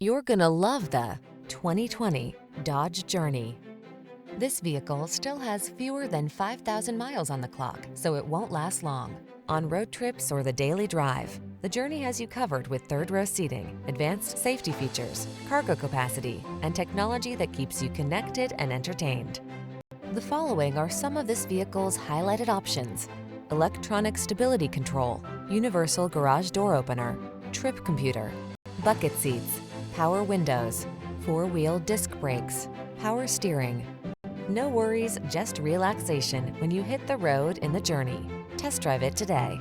You're gonna love the 2020 Dodge Journey. This vehicle still has fewer than 5,000 miles on the clock, so it won't last long. On road trips or the daily drive, the Journey has you covered with third-row seating, advanced safety features, cargo capacity, and technology that keeps you connected and entertained. The following are some of this vehicle's highlighted options: electronic stability control, universal garage door opener, trip computer, bucket seats, power windows, four-wheel disc brakes, power steering. No worries, just relaxation when you hit the road in the Journey. Test drive it today.